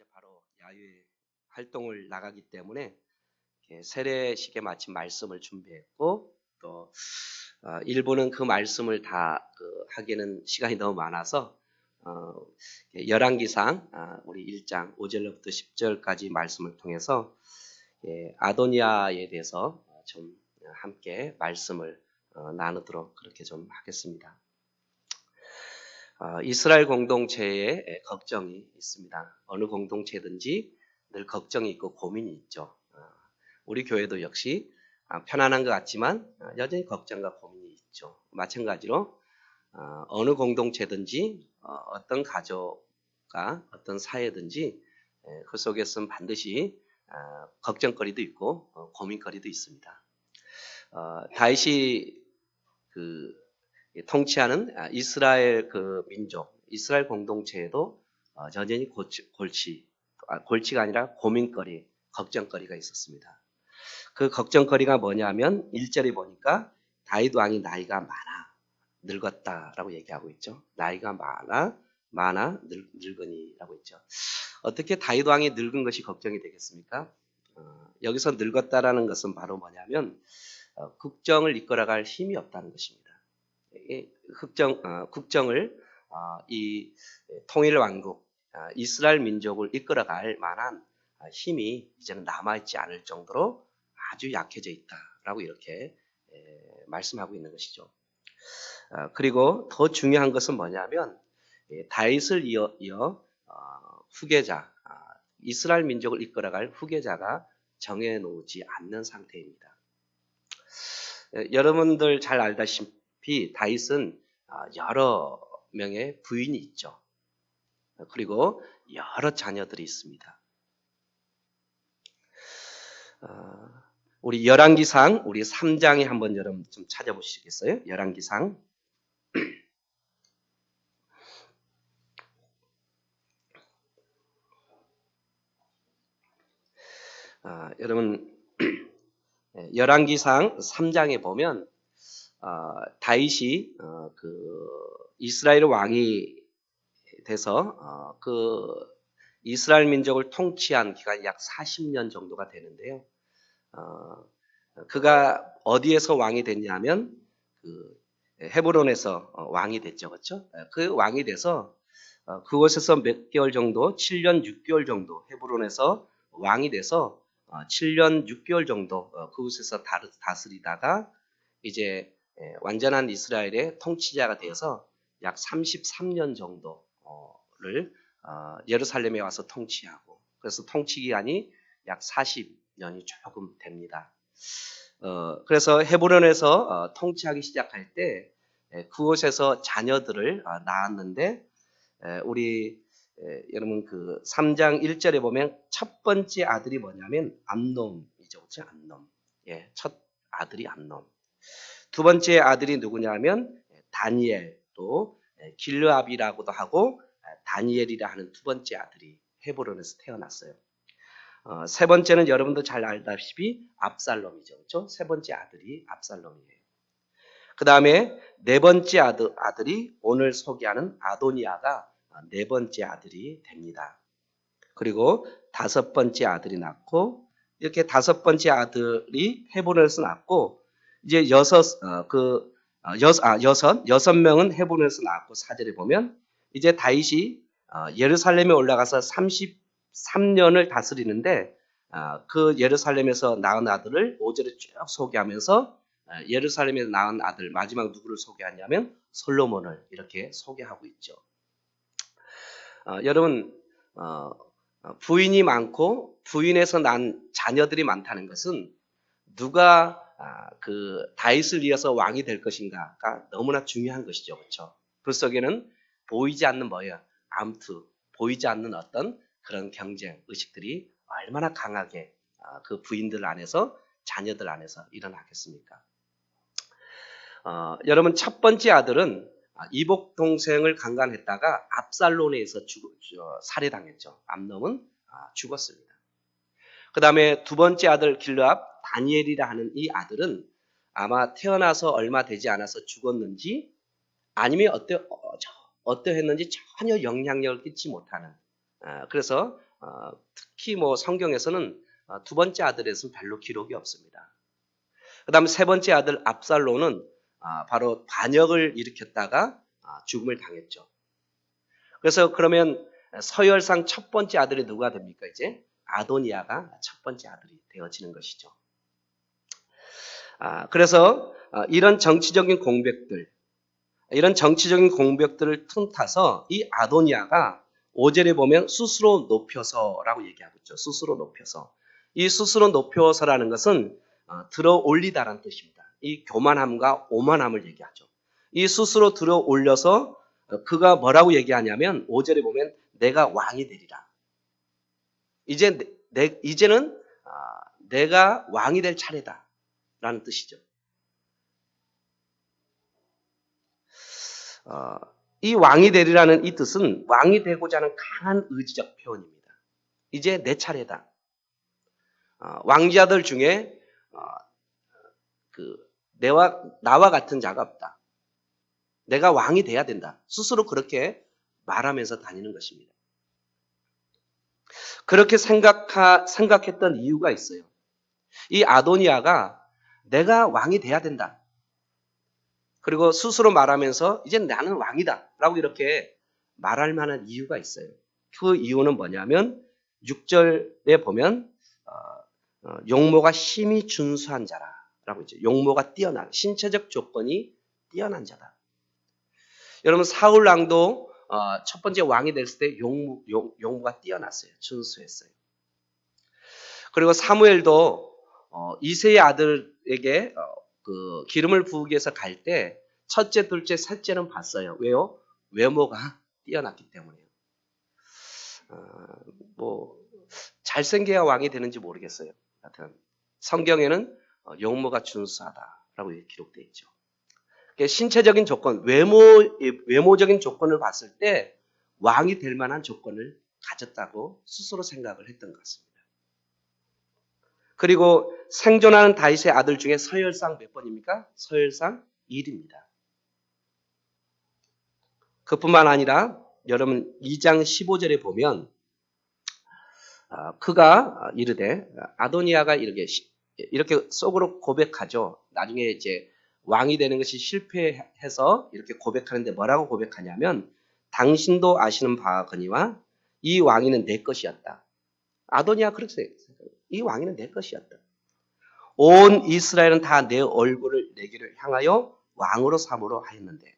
이제 바로 야외 활동을 나가기 때문에 세례식에 마침 말씀을 준비했고 또 일부는 그 말씀을 다 하기에는 시간이 너무 많아서 열왕기상 우리 1장 5절부터 10절까지 말씀을 통해서 아도니아에 대해서 좀 함께 말씀을 나누도록 그렇게 좀 하겠습니다. 이스라엘 공동체에 걱정이 있습니다. 어느 공동체든지 늘 걱정이 있고 고민이 있죠. 우리 교회도 역시 편안한 것 같지만 여전히 걱정과 고민이 있죠. 마찬가지로 어느 공동체든지 어떤 가족과 어떤 사회든지 그 속에서는 반드시 걱정거리도 있고 고민거리도 있습니다. 다윗이 통치하는 이스라엘 민족, 이스라엘 공동체에도 여전히 골치가 아니라 고민거리, 걱정거리가 있었습니다. 그 걱정거리가 뭐냐면 1절에 보니까 다윗 왕이 나이가 많아 늙었다라고 얘기하고 있죠. 나이가 많아 늙으니라고 있죠. 어떻게 다윗 왕이 늙은 것이 걱정이 되겠습니까? 여기서 늙었다라는 것은 바로 뭐냐면 국정을 이끌어갈 힘이 없다는 것입니다. 국정을 이 통일 왕국 이스라엘 민족을 이끌어갈 만한 힘이 이제는 남아있지 않을 정도로 아주 약해져 있다라고 이렇게 말씀하고 있는 것이죠. 그리고 더 중요한 것은 뭐냐면 다윗을 이어 후계자 이스라엘 민족을 이끌어갈 후계자가 정해놓지 않는 상태입니다. 여러분들 잘 알다시피 다윗은 여러 명의 부인이 있죠. 그리고 여러 자녀들이 있습니다. 우리 열왕기상 우리 3장에 한번 여러분 좀 찾아보시겠어요? 열왕기상 여러분 열왕기상 3장에 보면 다윗이 이스라엘 왕이 돼서 이스라엘 민족을 통치한 기간이 약 40년 정도가 되는데요. 그가 어디에서 왕이 됐냐면 헤브론에서 왕이 됐죠, 그렇죠? 그 왕이 돼서 그곳에서 몇 개월 정도, 7년 6개월 정도 헤브론에서 왕이 돼서 7년 6개월 정도 그곳에서 다스리다가 이제 완전한 이스라엘의 통치자가 되어서 약 33년 정도를 예루살렘에 와서 통치하고 그래서 통치 기간이 약 40년이 조금 됩니다. 그래서 헤브론에서 통치하기 시작할 때 그곳에서 자녀들을 낳았는데 우리 여러분 3장 1절에 보면 첫 번째 아들이 뭐냐면 암놈이죠. 그렇죠? 암놈. 첫 아들이 암놈. 두 번째 아들이 누구냐면 다니엘 또 길르압이라고도 하고 다니엘이라 하는 두 번째 아들이 헤브론에서 태어났어요. 세 번째는 여러분도 잘 알다시피 압살롬이죠. 그렇죠? 세 번째 아들이 압살롬이에요. 그 다음에 네 번째 아들이 오늘 소개하는 아도니아가 네 번째 아들이 됩니다. 그리고 다섯 번째 아들이 낳고 이렇게 다섯 번째 아들이 헤브론에서 낳고 이제 여섯 명은 헤브론에서 낳고 4절에 보면 이제 다윗이 예루살렘에 올라가서 33년을 다스리는데 그 예루살렘에서 낳은 아들을 5절에 쭉 소개하면서 예루살렘에서 낳은 아들 마지막 누구를 소개하냐면 솔로몬을 이렇게 소개하고 있죠. 여러분 부인이 많고 부인에서 난 자녀들이 많다는 것은 누가 다윗을 이어서 왕이 될 것인가가 너무나 중요한 것이죠. 그렇죠? 그 속에는 보이지 않는 암투, 보이지 않는 어떤 그런 경쟁 의식들이 얼마나 강하게 그 부인들 안에서 자녀들 안에서 일어나겠습니까? 여러분 첫 번째 아들은 이복 동생을 강간했다가 압살롬에 의해서 살해당했죠. 암놈은 죽었습니다. 그 다음에 두 번째 아들 길르압 다니엘이라 하는 이 아들은 아마 태어나서 얼마 되지 않아서 죽었는지 아니면 어떠했는지 전혀 영향력을 끼치지 못하는 그래서 특히 뭐 성경에서는 두 번째 아들에서는 별로 기록이 없습니다. 그 다음에 세 번째 아들 압살롬은 바로 반역을 일으켰다가 죽음을 당했죠. 그래서 그러면 서열상 첫 번째 아들이 누가 됩니까? 이제 아도니아가 첫 번째 아들이 되어지는 것이죠. 그래서 이런 정치적인 공백들을 틈타서 이 아도니아가 5절에 보면 스스로 높여서라고 얘기하고 있죠. 스스로 높여서. 이 스스로 높여서라는 것은 들어 올리다라는 뜻입니다. 이 교만함과 오만함을 얘기하죠. 이 스스로 들어 올려서 그가 뭐라고 얘기하냐면 5절에 보면 내가 왕이 되리라. 이제는 내가 왕이 될 차례다 라는 뜻이죠. 이 왕이 되리라는 이 뜻은 왕이 되고자 하는 강한 의지적 표현입니다. 이제 내 차례다. 왕자들 중에 나와 같은 자가 없다. 내가 왕이 돼야 된다. 스스로 그렇게 말하면서 다니는 것입니다. 그렇게 생각했던 이유가 있어요. 이 아도니아가 내가 왕이 돼야 된다. 그리고 스스로 말하면서 이제 나는 왕이다 라고 이렇게 말할 만한 이유가 있어요. 그 이유는 뭐냐면 6절에 보면 용모가 힘이 준수한 자라라고 있죠. 용모가 뛰어난 신체적 조건이 뛰어난 자다. 여러분 사울 왕도 첫 번째 왕이 됐을 때 용모가 뛰어났어요. 준수했어요. 그리고 사무엘도 이새의 아들에게 그 기름을 부으기 위해서 갈 때 첫째, 둘째, 셋째는 봤어요. 왜요? 외모가 뛰어났기 때문에요. 뭐 잘생겨야 왕이 되는지 모르겠어요. 하여튼 성경에는 용모가 준수하다라고 기록되어 있죠. 신체적인 조건, 외모적인 조건을 봤을 때 왕이 될 만한 조건을 가졌다고 스스로 생각을 했던 것 같습니다. 그리고 생존하는 다윗의 아들 중에 서열상 몇 번입니까? 서열상 1입니다. 그뿐만 아니라 여러분 2장 15절에 보면 그가 이르되 아도니아가 이렇게 속으로 고백하죠. 나중에 이제 왕이 되는 것이 실패해서 이렇게 고백하는데 뭐라고 고백하냐면 당신도 아시는 바거니와 이 왕위는 내 것이었다. 아도니아 그렇게 생각해요. 이 왕위는 내 것이었다. 온 이스라엘은 다 내 얼굴을 내게를 향하여 왕으로 삼으로 하였는데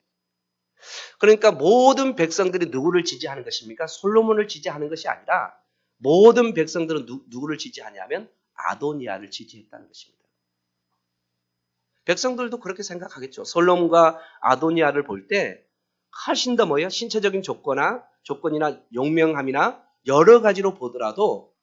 그러니까 모든 백성들이 누구를 지지하는 것입니까? 솔로몬을 지지하는 것이 아니라 모든 백성들은 누구를 지지하냐면 아도니아를 지지했다는 것입니다. 백성들도 그렇게 생각하겠죠. 솔로몬과 아도니아를 볼 때 훨씬 더 뭐예요? 신체적인 조건이나 용명함이나 여러 가지로 보더라도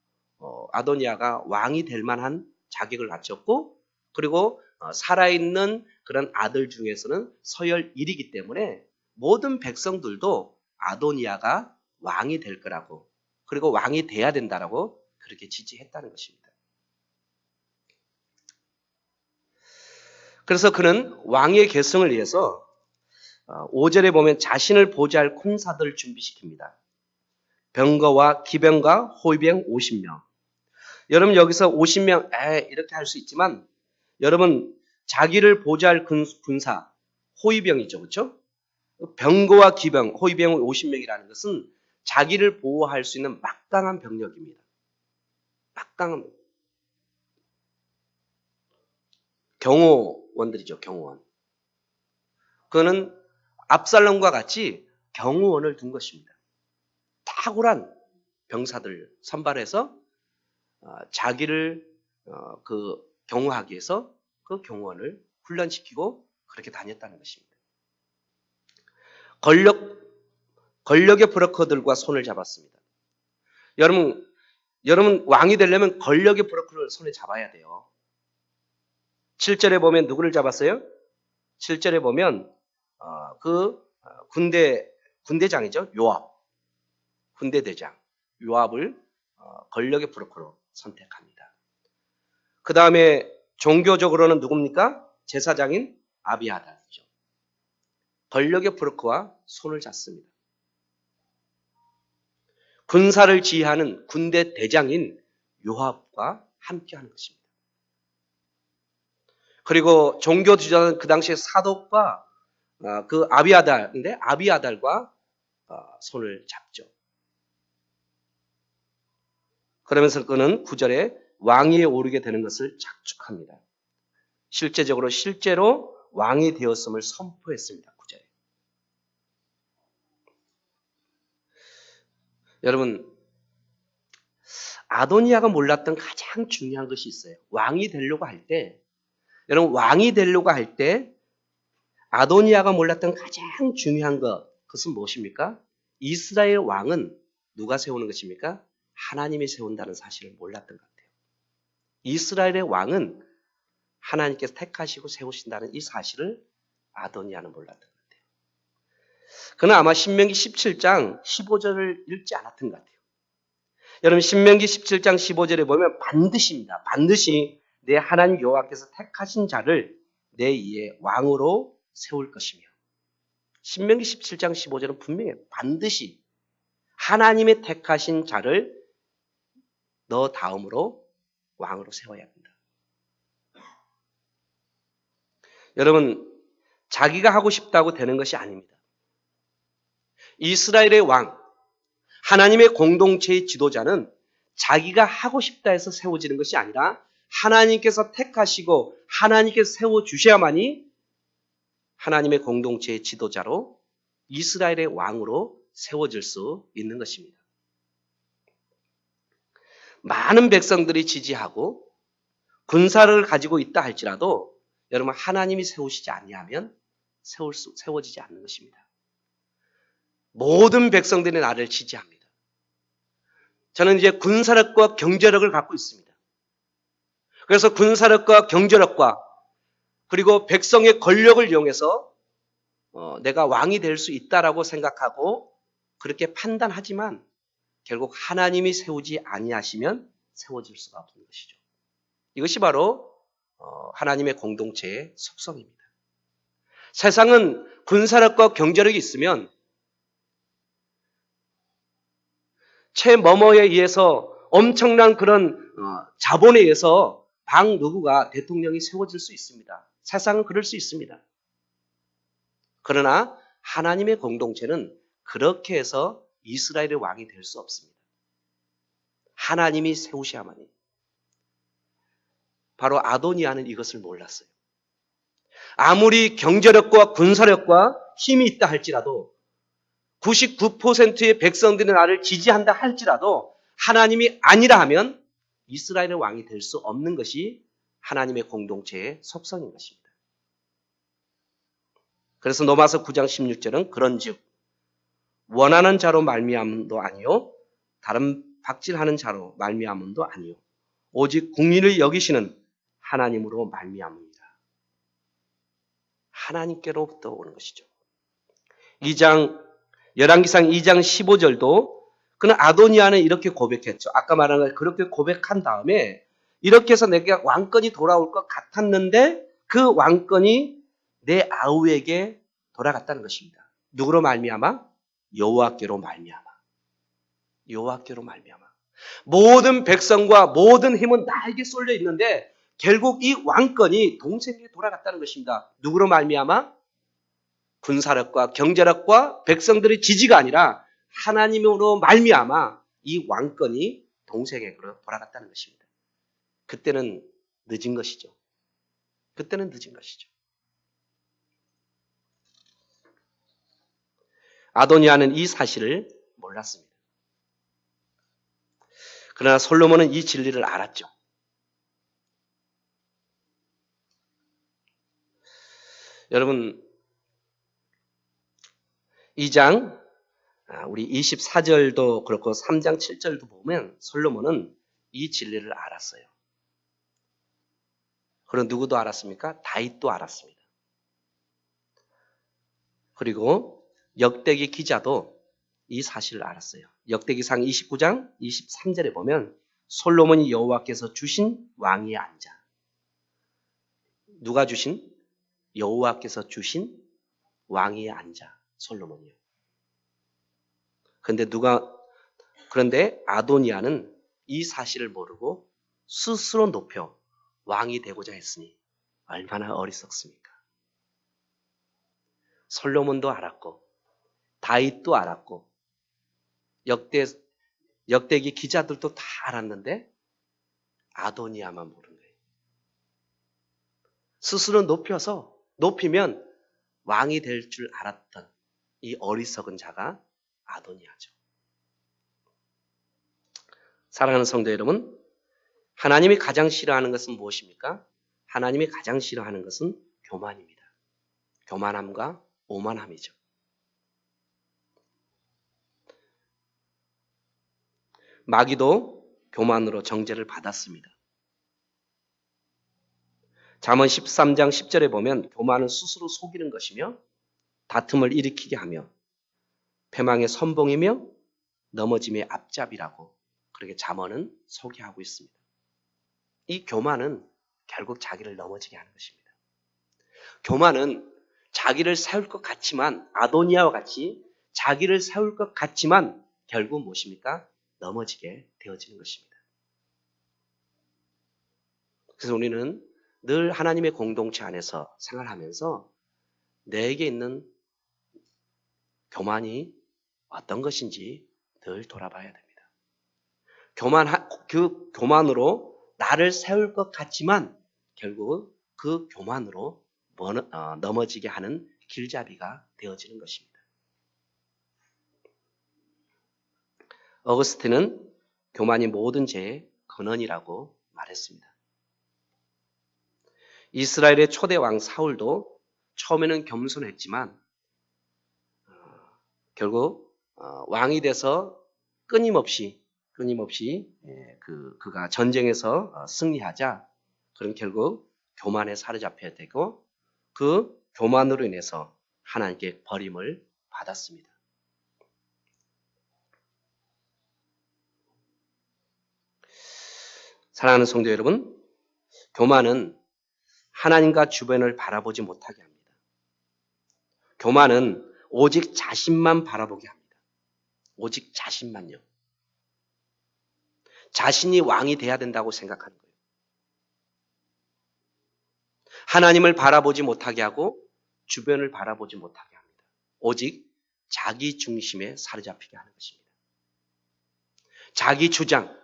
아도니아가 왕이 될 만한 자격을 갖췄고 그리고 살아있는 그런 아들 중에서는 서열 1이기 때문에 모든 백성들도 아도니아가 왕이 될 거라고 그리고 왕이 돼야 된다라고 그렇게 지지했다는 것입니다. 그래서 그는 왕의 계승을 위해서 5절에 보면 자신을 보좌할 군사들을 준비시킵니다. 병거와 기병과 호위병 50명. 여러분 여기서 50명 이렇게 할 수 있지만 여러분 자기를 보좌할 군사 호위병이죠. 그렇죠? 병거와 기병, 호위병 50명이라는 것은 자기를 보호할 수 있는 막강한 병력입니다. 막강한 경호원들이죠. 경호원. 그거는 압살롬과 같이 경호원을 둔 것입니다. 탁월한 병사들 선발해서 자기를 경호하기 위해서 그 경호원을 훈련시키고 그렇게 다녔다는 것입니다. 권력의 브로커들과 손을 잡았습니다. 여러분 왕이 되려면 권력의 브로커를 손에 잡아야 돼요. 7절에 보면 누구를 잡았어요? 7절에 보면 군대장이죠. 요압. 군대대장 요압을 권력의 브로커로 선택합니다. 그 다음에 종교적으로는 누굽니까? 제사장인 아비아달이죠. 권력의 브로커와 손을 잡습니다. 군사를 지휘하는 군대 대장인 요압과 함께하는 것입니다. 그리고 종교 지도자는 그 당시에 사독과 그 아비아달과 손을 잡죠. 그러면서 그는 9절에 왕위에 오르게 되는 것을 작축합니다. 실제로 왕이 되었음을 선포했습니다. 9절에. 여러분, 아도니아가 몰랐던 가장 중요한 것이 있어요. 왕이 되려고 할 때, 아도니아가 몰랐던 가장 중요한 그것은 무엇입니까? 이스라엘 왕은 누가 세우는 것입니까? 하나님이 세운다는 사실을 몰랐던 것 같아요. 이스라엘의 왕은 하나님께서 택하시고 세우신다는 이 사실을 아도니아는 몰랐던 것 같아요. 그는 아마 신명기 17장 15절을 읽지 않았던 것 같아요. 여러분, 신명기 17장 15절에 보면 반드시입니다. 반드시 내 하나님 여호와께서 택하신 자를 내 위에 왕으로 세울 것이며, 신명기 17장 15절은 분명히 반드시 하나님의 택하신 자를 너 다음으로 왕으로 세워야 한다. 여러분, 자기가 하고 싶다고 되는 것이 아닙니다. 이스라엘의 왕, 하나님의 공동체의 지도자는 자기가 하고 싶다 해서 세워지는 것이 아니라 하나님께서 택하시고 하나님께서 세워주셔야만이 하나님의 공동체의 지도자로 이스라엘의 왕으로 세워질 수 있는 것입니다. 많은 백성들이 지지하고 군사를 가지고 있다 할지라도 여러분, 하나님이 세우시지 아니하면 세워지지 않는 것입니다. 모든 백성들이 나를 지지합니다. 저는 이제 군사력과 경제력을 갖고 있습니다. 그래서 군사력과 경제력과 그리고 백성의 권력을 이용해서 내가 왕이 될 수 있다라고 생각하고 그렇게 판단하지만 결국 하나님이 세우지 아니하시면 세워질 수가 없는 것이죠. 이것이 바로 하나님의 공동체의 속성입니다. 세상은 군사력과 경제력이 있으면 최머머에 의해서 엄청난 그런 자본에 의해서 당 누구가 대통령이 세워질 수 있습니다. 세상은 그럴 수 있습니다. 그러나 하나님의 공동체는 그렇게 해서 이스라엘의 왕이 될 수 없습니다. 하나님이 세우셔야만이. 바로 아도니아는 이것을 몰랐어요. 아무리 경제력과 군사력과 힘이 있다 할지라도 99%의 백성들이 나를 지지한다 할지라도 하나님이 아니라 하면 이스라엘의 왕이 될 수 없는 것이 하나님의 공동체의 속성인 것입니다. 그래서 로마서 9장 16절은 그런즉 원하는 자로 말미암음도 아니요 다른 박질하는 자로 말미암음도 아니요 오직 국리를 여기시는 하나님으로 말미암습니다. 하나님께로부터 오는 것이죠. 11기상 2장 15절도 그는 아도니아는 이렇게 고백했죠. 아까 말한 걸 그렇게 고백한 다음에 이렇게 해서 내게 왕권이 돌아올 것 같았는데 그 왕권이 내 아우에게 돌아갔다는 것입니다. 누구로 말미암아? 여호와께로 말미암아. 여호와께로 말미암아. 모든 백성과 모든 힘은 나에게 쏠려 있는데 결국 이 왕권이 동생에게 돌아갔다는 것입니다. 누구로 말미암아? 군사력과 경제력과 백성들의 지지가 아니라 하나님으로 말미암아 이 왕권이 동생에게로 돌아갔다는 것입니다. 그때는 늦은 것이죠. 그때는 늦은 것이죠. 아도니아는 이 사실을 몰랐습니다. 그러나 솔로몬은 이 진리를 알았죠. 여러분, 2장 우리 24절도 그렇고 3장 7절도 보면 솔로몬은 이 진리를 알았어요. 그럼 누구도 알았습니까? 다윗도 알았습니다. 그리고 역대기 기자도 이 사실을 알았어요. 역대기상 29장 23절에 보면 솔로몬이 여호와께서 주신 왕위에 앉아. 누가 주신? 여호와께서 주신 왕위에 앉아. 솔로몬이요. 근데 누가 그런데 아도니아는 이 사실을 모르고 스스로 높여 왕이 되고자 했으니 얼마나 어리석습니까? 솔로몬도 알았고 다윗도 알았고 역대기 기자들도 다 알았는데 아도니아만 모르는 거예요. 스스로 높이면 왕이 될 줄 알았던 이 어리석은 자가 아도니아죠. 사랑하는 성도 여러분, 하나님이 가장 싫어하는 것은 무엇입니까? 하나님이 가장 싫어하는 것은 교만입니다. 교만함과 오만함이죠. 마귀도 교만으로 정죄를 받았습니다. 잠언 13장 10절에 보면 교만은 스스로 속이는 것이며 다툼을 일으키게 하며 패망의 선봉이며 넘어짐의 앞잡이라고 그렇게 잠언은 소개하고 있습니다. 이 교만은 결국 자기를 넘어지게 하는 것입니다. 교만은 자기를 세울 것 같지만 아도니아와 같이 자기를 세울 것 같지만 결국 무엇입니까? 넘어지게 되어지는 것입니다. 그래서 우리는 늘 하나님의 공동체 안에서 생활하면서 내게 있는 교만이 어떤 것인지 늘 돌아봐야 됩니다. 그 교만으로 나를 세울 것 같지만 결국 그 교만으로 넘어지게 하는 길잡이가 되어지는 것입니다. 어거스틴은 교만이 모든 죄의 근원이라고 말했습니다. 이스라엘의 초대 왕 사울도 처음에는 겸손했지만 결국 왕이 돼서 끊임없이 그가 전쟁에서 승리하자 그런 결국 교만에 사로잡혀야 되고 그 교만으로 인해서 하나님께 버림을 받았습니다. 사랑하는 성도 여러분, 교만은 하나님과 주변을 바라보지 못하게 합니다. 교만은 오직 자신만 바라보게 합니다. 오직 자신만요. 자신이 왕이 돼야 된다고 생각하는 거예요. 하나님을 바라보지 못하게 하고 주변을 바라보지 못하게 합니다. 오직 자기 중심에 사로잡히게 하는 것입니다. 자기 주장,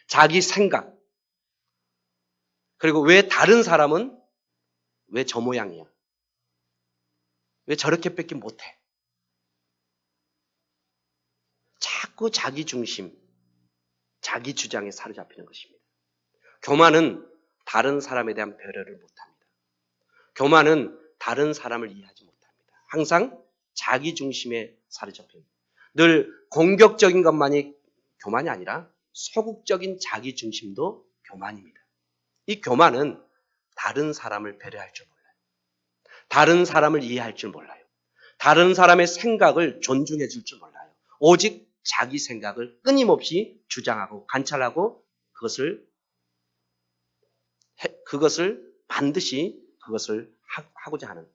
자기 생각, 그리고 왜 다른 사람은 왜 저 모양이야? 왜 저렇게밖에 못해? 자꾸 자기 중심, 자기 주장에 사로잡히는 것입니다. 교만은 다른 사람에 대한 배려를 못합니다. 교만은 다른 사람을 이해하지 못합니다. 항상 자기 중심에 사로잡힙니다. 늘 공격적인 것만이 교만이 아니라 소극적인 자기 중심도 교만입니다. 이 교만은 다른 사람을 배려할 줄 몰라요. 다른 사람을 이해할 줄 몰라요. 다른 사람의 생각을 존중해 줄 줄 몰라요. 오직 자기 생각을 끊임없이 주장하고 관찰하고 그것을 반드시 하고자 하는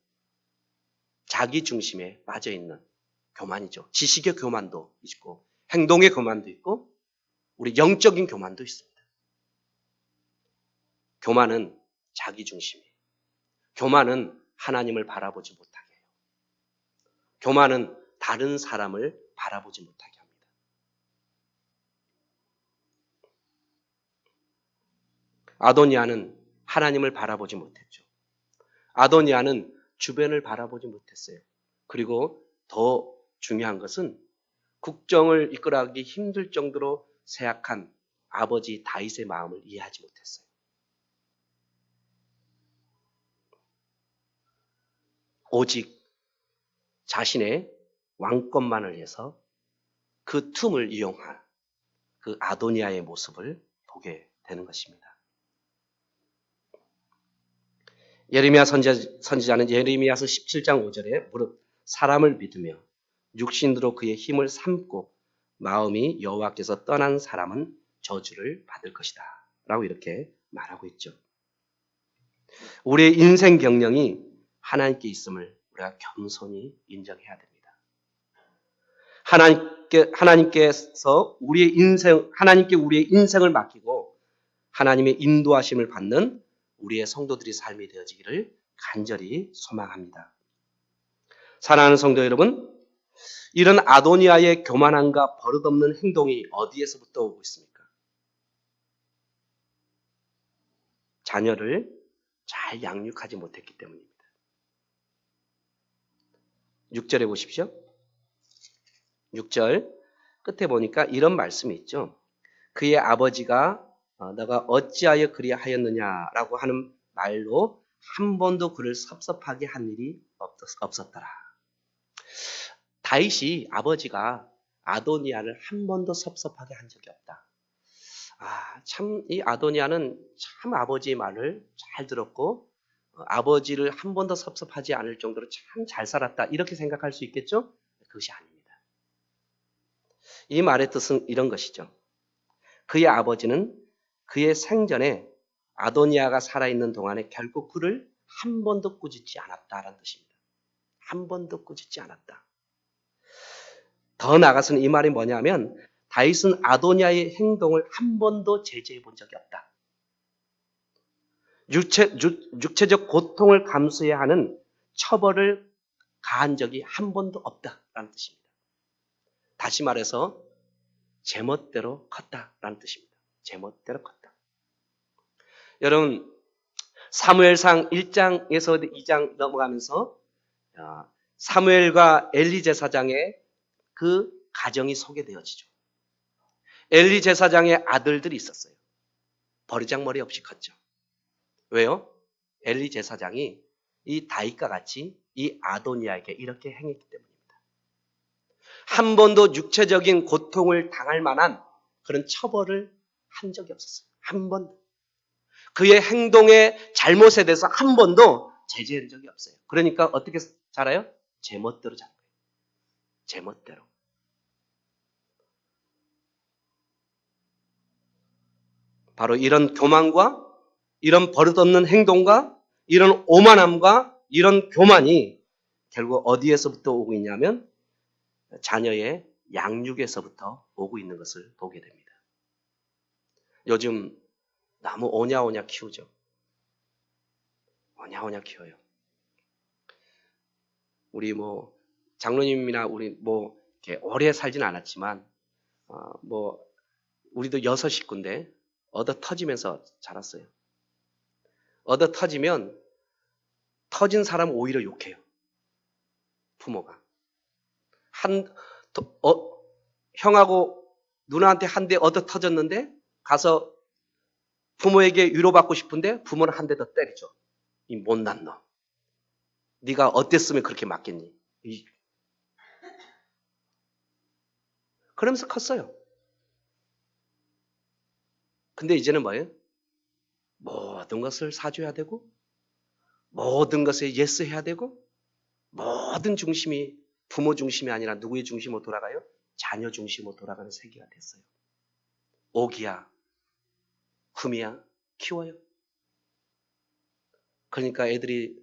자기 중심에 빠져 있는 교만이죠. 지식의 교만도 있고 행동의 교만도 있고 우리 영적인 교만도 있습니다. 교만은 자기 중심이에요. 교만은 하나님을 바라보지 못하게 해요. 교만은 다른 사람을 바라보지 못하게 합니다. 아도니아는 하나님을 바라보지 못했죠. 아도니아는 주변을 바라보지 못했어요. 그리고 더 중요한 것은 국정을 이끌어가기 힘들 정도로 쇠약한 아버지 다윗의 마음을 이해하지 못했어요. 오직 자신의 왕권만을 위해서 그 틈을 이용한 그 아도니아의 모습을 보게 되는 것입니다. 예레미야 선지자는 예레미야서 17장 5절에 무릇 사람을 믿으며 육신으로 그의 힘을 삼고 마음이 여호와께서 떠난 사람은 저주를 받을 것이다 라고 이렇게 말하고 있죠. 우리의 인생 경영이 하나님께 있음을 우리가 겸손히 인정해야 됩니다. 하나님께서 하나님께 우리의 인생을 맡기고 하나님의 인도하심을 받는 우리의 성도들의 삶이 되어지기를 간절히 소망합니다. 사랑하는 성도 여러분, 이런 아도니아의 교만함과 버릇없는 행동이 어디에서부터 오고 있습니까? 자녀를 잘 양육하지 못했기 때문입니다. 6절에 보십시오. 6절 끝에 보니까 이런 말씀이 있죠. 그의 아버지가 너가 어찌하여 그리하였느냐라고 하는 말로 한 번도 그를 섭섭하게 한 일이 없었더라. 다윗이 아버지가 아도니아를 한 번도 섭섭하게 한 적이 없다. 참 이 아도니아는 참 아버지의 말을 잘 들었고 아버지를 한 번도 섭섭하지 않을 정도로 참 잘 살았다. 이렇게 생각할 수 있겠죠? 그것이 아닙니다. 이 말의 뜻은 이런 것이죠. 그의 아버지는 그의 생전에 아도니아가 살아있는 동안에 결국 그를 한 번도 꾸짖지 않았다라는 뜻입니다. 한 번도 꾸짖지 않았다. 더 나아가서는 이 말이 뭐냐면 다윗은 아도니아의 행동을 한 번도 제재해 본 적이 없다. 육체적 고통을 감수해야 하는 처벌을 가한 적이 한 번도 없다라는 뜻입니다. 다시 말해서 제멋대로 컸다라는 뜻입니다. 제멋대로 컸다. 여러분 사무엘상 1장에서 2장 넘어가면서 사무엘과 엘리 제사장의 그 가정이 소개되어지죠. 엘리 제사장의 아들들이 있었어요. 버리장머리 없이 컸죠. 왜요? 엘리 제사장이 이 다윗과 같이 이 아도니아에게 이렇게 행했기 때문입니다. 한 번도 육체적인 고통을 당할 만한 그런 처벌을 한 적이 없었어요. 한 번도. 그의 행동의 잘못에 대해서 한 번도 제재한 적이 없어요. 그러니까 어떻게 자라요? 제멋대로 자라요. 제멋대로. 바로 이런 교만과 이런 버릇없는 행동과 이런 오만함과 이런 교만이 결국 어디에서부터 오고 있냐면 자녀의 양육에서부터 오고 있는 것을 보게 됩니다. 요즘 너무 오냐오냐 키우죠. 오냐오냐 키워요. 우리 장로님이나 우리 이렇게 오래 살진 않았지만 우리도 6 식구인데 얻어 터지면서 자랐어요. 얻어 터지면 터진 사람 오히려 욕해요. 부모가. 형하고 누나한테 한 대 얻어 터졌는데 가서 부모에게 위로받고 싶은데 부모는 한 대 더 때리죠. 이 못난 놈. 네가 어땠으면 그렇게 맞겠니? 그러면서 컸어요. 근데 이제는 뭐예요? 모든 것을 사줘야 되고 모든 것에 예스 해야 되고 모든 중심이 부모 중심이 아니라 누구의 중심으로 돌아가요? 자녀 중심으로 돌아가는 세계가 됐어요. 오기야, 흠이야, 키워요. 그러니까 애들이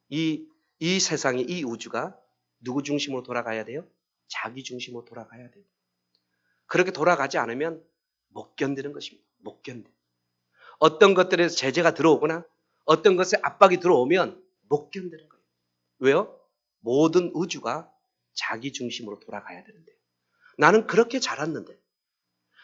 이 세상이 이 우주가 누구 중심으로 돌아가야 돼요? 자기 중심으로 돌아가야 돼요. 그렇게 돌아가지 않으면 못 견디는 것입니다. 못 견뎌. 어떤 것들에서 제재가 들어오거나 어떤 것에 압박이 들어오면 못 견디는 거예요. 왜요? 모든 우주가 자기 중심으로 돌아가야 되는데 나는 그렇게 자랐는데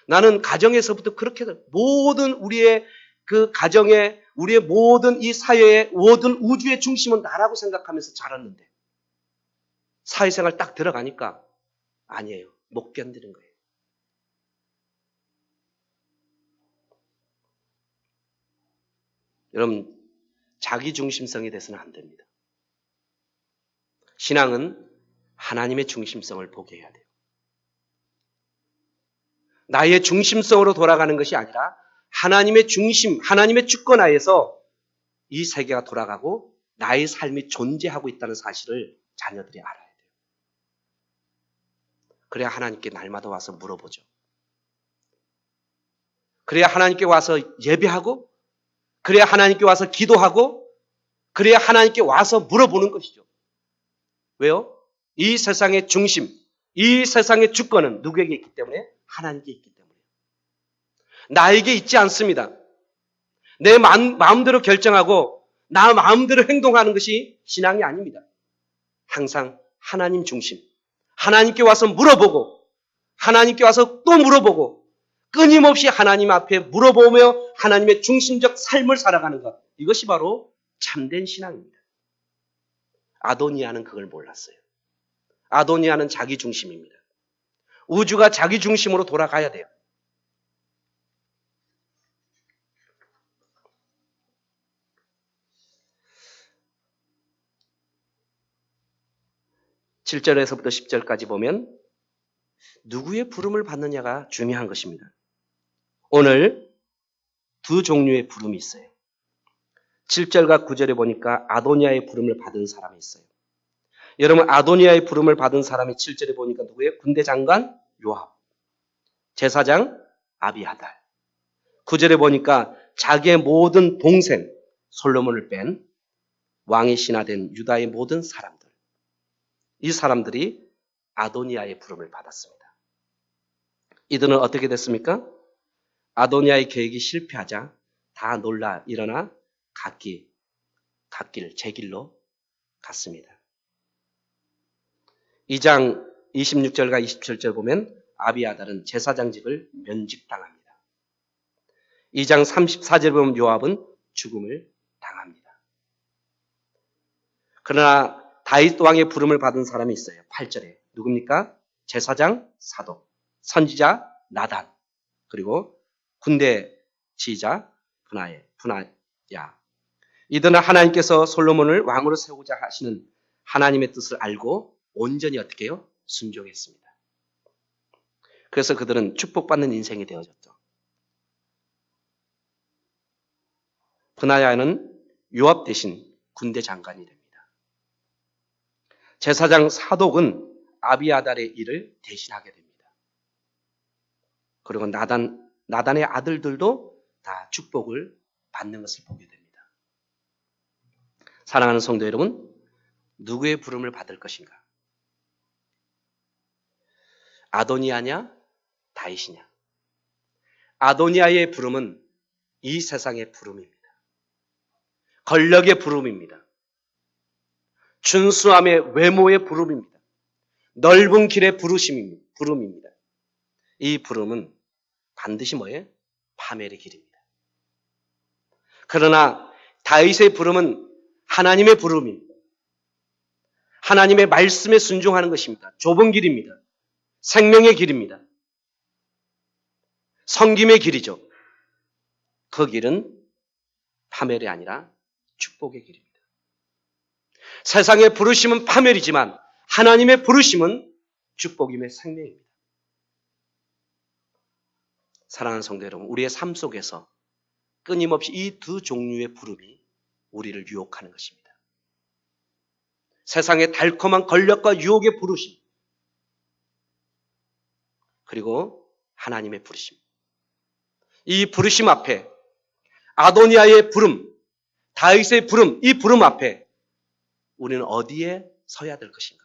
나는 가정에서부터 그렇게 모든 우리의 그 가정에 우리의 모든 이 사회의 모든 우주의 중심은 나라고 생각하면서 자랐는데 사회생활 딱 들어가니까 아니에요. 못 견디는 거예요. 여러분 자기중심성이 돼서는 안 됩니다. 신앙은 하나님의 중심성을 보게 해야 돼요. 나의 중심성으로 돌아가는 것이 아니라 하나님의 중심, 하나님의 주권하에서 이 세계가 돌아가고 나의 삶이 존재하고 있다는 사실을 자녀들이 알아야 돼요. 그래야 하나님께 날마다 와서 물어보죠. 그래야 하나님께 와서 예배하고 그래야 하나님께 와서 기도하고 그래야 하나님께 와서 물어보는 것이죠. 왜요? 이 세상의 중심, 이 세상의 주권은 누구에게 있기 때문에? 하나님께 있기 때문에. 나에게 있지 않습니다. 내 마음대로 결정하고 나 마음대로 행동하는 것이 신앙이 아닙니다. 항상 하나님 중심. 하나님께 와서 물어보고 하나님께 와서 또 물어보고 끊임없이 하나님 앞에 물어보며 하나님의 중심적 삶을 살아가는 것. 이것이 바로 참된 신앙입니다. 아도니아는 그걸 몰랐어요. 아도니아는 자기 중심입니다. 우주가 자기 중심으로 돌아가야 돼요. (7절에서부터) (10절까지) 보면 누구의 부름을 받느냐가 중요한 것입니다. 오늘 두 종류의 부름이 있어요. 7절과 9절에 보니까 아도니아의 부름을 받은 사람이 있어요. 여러분, 아도니아의 부름을 받은 사람이 7절에 보니까 누구예요? 군대 장관 요압, 제사장 아비아달. 9절에 보니까 자기의 모든 동생 솔로몬을 뺀 왕이 신하된 유다의 모든 사람들. 이 사람들이 아도니아의 부름을 받았습니다. 이들은 어떻게 됐습니까? 아도니아의 계획이 실패하자 다 놀라 일어나 각기 제 길로 갔습니다. 2장 26절과 27절 보면 아비아달은 제사장직을 면직당합니다. 2장 34절 보면 요압은 죽음을 당합니다. 그러나 다윗 왕의 부름을 받은 사람이 있어요. 8절에. 누굽니까? 제사장 사독, 선지자 나단, 그리고 군대 지휘자 분하야. 이들은 하나님께서 솔로몬을 왕으로 세우고자 하시는 하나님의 뜻을 알고 온전히 어떻게 해요? 순종했습니다. 그래서 그들은 축복받는 인생이 되어졌죠. 분하야는 요압 대신 군대 장관이 됩니다. 제사장 사독은 아비아달의 일을 대신하게 됩니다. 그리고 나단의 아들들도 다 축복을 받는 것을 보게 됩니다. 사랑하는 성도 여러분, 누구의 부름을 받을 것인가? 아도니아냐? 다윗이냐? 아도니아의 부름은 이 세상의 부름입니다. 권력의 부름입니다. 준수함의 외모의 부름입니다. 넓은 길의 부름입니다. 이 부름은 반드시 뭐예요? 파멸의 길입니다. 그러나 다윗의 부름은 하나님의 부름입니다. 하나님의 말씀에 순종하는 것입니다. 좁은 길입니다. 생명의 길입니다. 성김의 길이죠. 그 길은 파멸이 아니라 축복의 길입니다. 세상의 부르심은 파멸이지만 하나님의 부르심은 축복임의 생명입니다. 사랑하는 성도 여러분, 우리의 삶 속에서 끊임없이 이 두 종류의 부름이 우리를 유혹하는 것입니다. 세상의 달콤한 권력과 유혹의 부르심, 그리고 하나님의 부르심. 이 부르심 앞에 아도니아의 부름, 다윗의 부름, 이 부름 앞에 우리는 어디에 서야 될 것인가?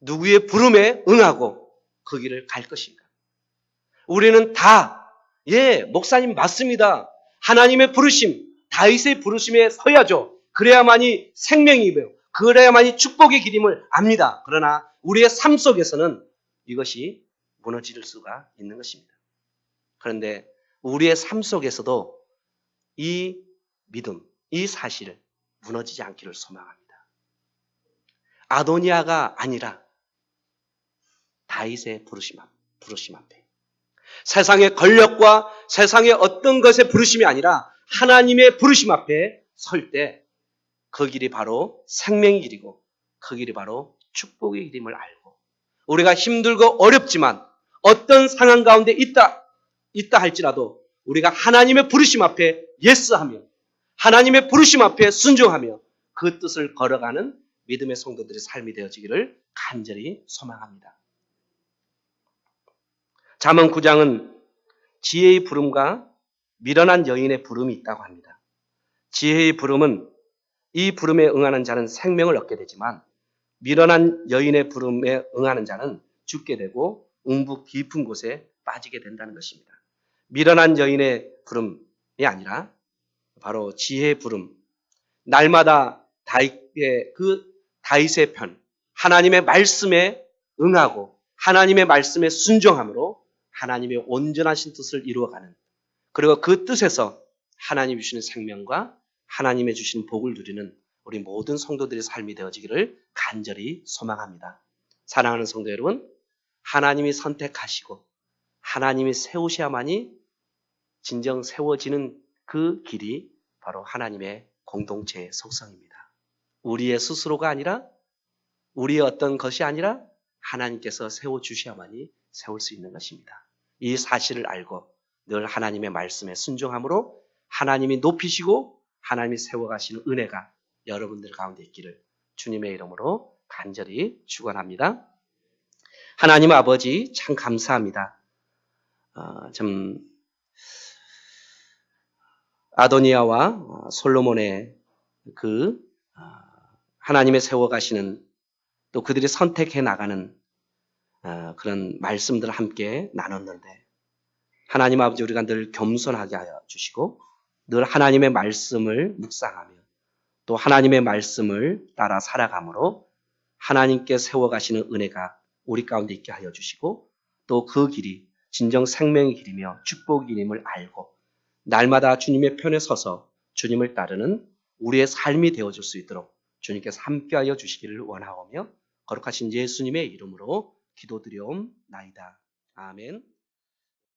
누구의 부름에 응하고 그 길을 갈 것인가? 우리는 다, 목사님 맞습니다. 하나님의 부르심, 다윗의 부르심에 서야죠. 그래야만이 생명이고요. 그래야만이 축복의 길임을 압니다. 그러나 우리의 삶 속에서는 이것이 무너질 수가 있는 것입니다. 그런데 우리의 삶 속에서도 이 믿음, 이 사실을 무너지지 않기를 소망합니다. 아도니아가 아니라 다윗의 부르심 앞에 세상의 권력과 세상의 어떤 것의 부르심이 아니라 하나님의 부르심 앞에 설 때 그 길이 바로 생명의 길이고 그 길이 바로 축복의 길임을 알고 우리가 힘들고 어렵지만 어떤 상황 가운데 있다 할지라도 우리가 하나님의 부르심 앞에 예스하며 하나님의 부르심 앞에 순종하며 그 뜻을 걸어가는 믿음의 성도들의 삶이 되어지기를 간절히 소망합니다. 잠언 9장은 지혜의 부름과 미련한 여인의 부름이 있다고 합니다. 지혜의 부름은 이 부름에 응하는 자는 생명을 얻게 되지만 미련한 여인의 부름에 응하는 자는 죽게 되고 웅북 깊은 곳에 빠지게 된다는 것입니다. 미련한 여인의 부름이 아니라 바로 지혜의 부름, 날마다 다윗의 편, 하나님의 말씀에 응하고 하나님의 말씀에 순종함으로 하나님의 온전하신 뜻을 이루어가는, 그리고 그 뜻에서 하나님이 주시는 생명과 하나님의 주시는 복을 누리는 우리 모든 성도들의 삶이 되어지기를 간절히 소망합니다. 사랑하는 성도 여러분, 하나님이 선택하시고 하나님이 세우셔야만이 진정 세워지는 그 길이 바로 하나님의 공동체의 속성입니다. 우리의 스스로가 아니라, 우리의 어떤 것이 아니라 하나님께서 세워주셔야만이 세울 수 있는 것입니다. 이 사실을 알고 늘 하나님의 말씀에 순종함으로 하나님이 높이시고 하나님이 세워가시는 은혜가 여러분들 가운데 있기를 주님의 이름으로 간절히 축원합니다. 하나님 아버지 참 감사합니다. 참 아도니아와 솔로몬의 그 하나님의 세워가시는, 또 그들이 선택해 나가는 그런 말씀들을 함께 나눴는데, 하나님 아버지 우리가 늘 겸손하게 하여 주시고 늘 하나님의 말씀을 묵상하며 또 하나님의 말씀을 따라 살아감으로 하나님께 세워가시는 은혜가 우리 가운데 있게 하여 주시고, 또 그 길이 진정 생명의 길이며 축복의 길임을 알고 날마다 주님의 편에 서서 주님을 따르는 우리의 삶이 되어줄 수 있도록 주님께서 함께하여 주시기를 원하오며 거룩하신 예수님의 이름으로 기도드려옵나이다. 아멘.